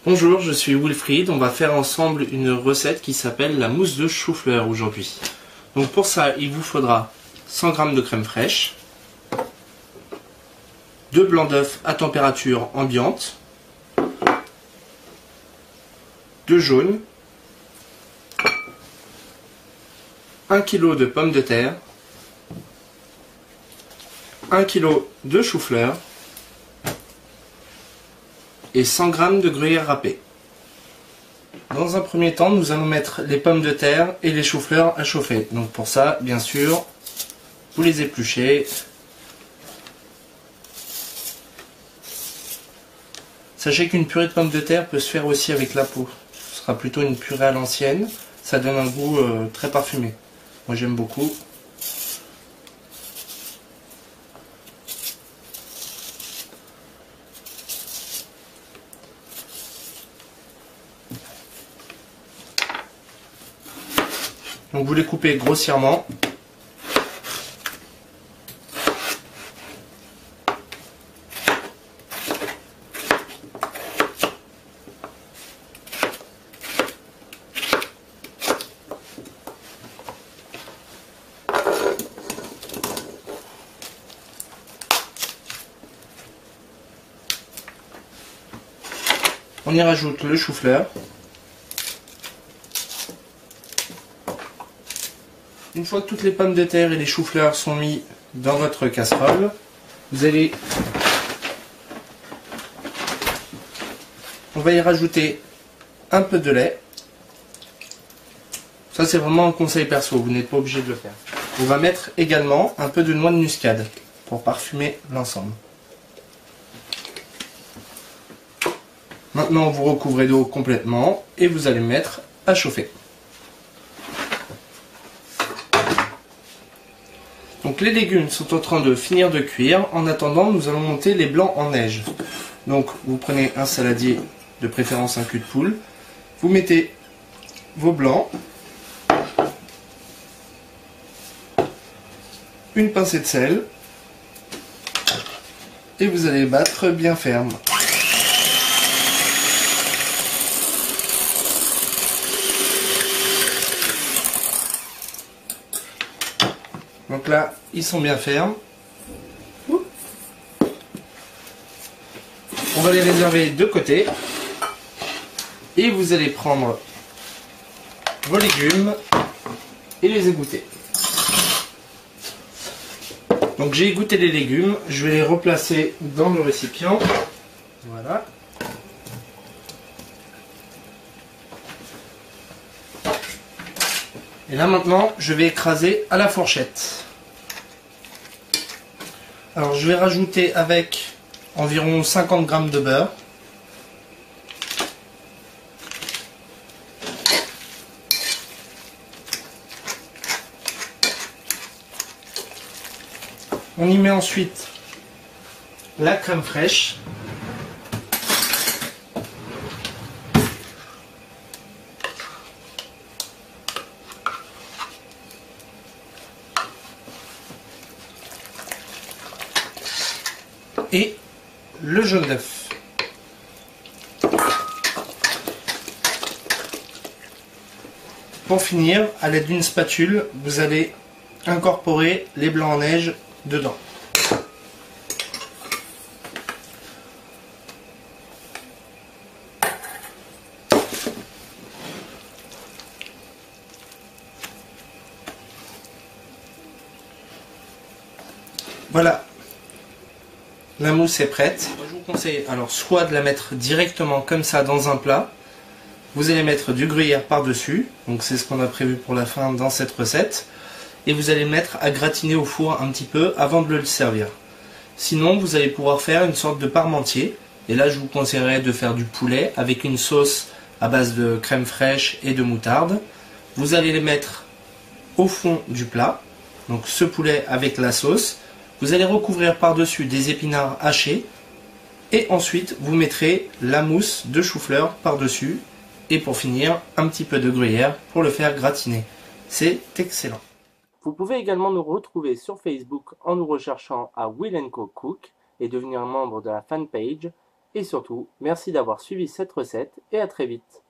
Bonjour, je suis Wilfried. On va faire ensemble une recette qui s'appelle la mousse de chou-fleur aujourd'hui. Donc pour ça, il vous faudra 100 g de crème fraîche, 2 blancs d'œufs à température ambiante, 2 jaunes, 1 kg de pommes de terre, 1 kg de chou-fleur et 100 g de gruyère râpée. Dans un premier temps, nous allons mettre les pommes de terre et les choux-fleurs à chauffer. Donc pour ça, bien sûr, vous les épluchez. Sachez qu'une purée de pommes de terre peut se faire aussi avec la peau. Ce sera plutôt une purée à l'ancienne. Ça donne un goût très parfumé. Moi j'aime beaucoup. Donc vous les coupez grossièrement. On y rajoute le chou-fleur. Une fois que toutes les pommes de terre et les choux-fleurs sont mis dans votre casserole, on va y rajouter un peu de lait. Ça c'est vraiment un conseil perso, vous n'êtes pas obligé de le faire. On va mettre également un peu de noix de muscade pour parfumer l'ensemble. Maintenant vous recouvrez d'eau complètement et vous allez mettre à chauffer. Donc les légumes sont en train de finir de cuire. En attendant, nous allons monter les blancs en neige. Donc vous prenez un saladier, de préférence un cul de poule. Vous mettez vos blancs, une pincée de sel et vous allez battre bien ferme. Donc là, ils sont bien fermes. On va les réserver de côté. Et vous allez prendre vos légumes et les égoutter. Donc j'ai égoutté les légumes. Je vais les replacer dans le récipient. Voilà. Et là maintenant, je vais écraser à la fourchette. Alors je vais rajouter avec environ 50 g de beurre. On y met ensuite la crème fraîche. Et le jaune d'œuf. Pour finir, à l'aide d'une spatule, vous allez incorporer les blancs en neige dedans. Voilà. La mousse est prête. Moi, je vous conseille alors soit de la mettre directement comme ça dans un plat. Vous allez mettre du gruyère par-dessus. Donc c'est ce qu'on a prévu pour la fin dans cette recette. Et vous allez mettre à gratiner au four un petit peu avant de le servir. Sinon, vous allez pouvoir faire une sorte de parmentier. Et là, je vous conseillerais de faire du poulet avec une sauce à base de crème fraîche et de moutarde. Vous allez les mettre au fond du plat. Donc ce poulet avec la sauce. Vous allez recouvrir par-dessus des épinards hachés et ensuite vous mettrez la mousse de chou-fleur par-dessus et pour finir un petit peu de gruyère pour le faire gratiner. C'est excellent. Vous pouvez également nous retrouver sur Facebook en nous recherchant à Will & Co Cook et devenir membre de la fanpage Et surtout, merci d'avoir suivi cette recette et à très vite.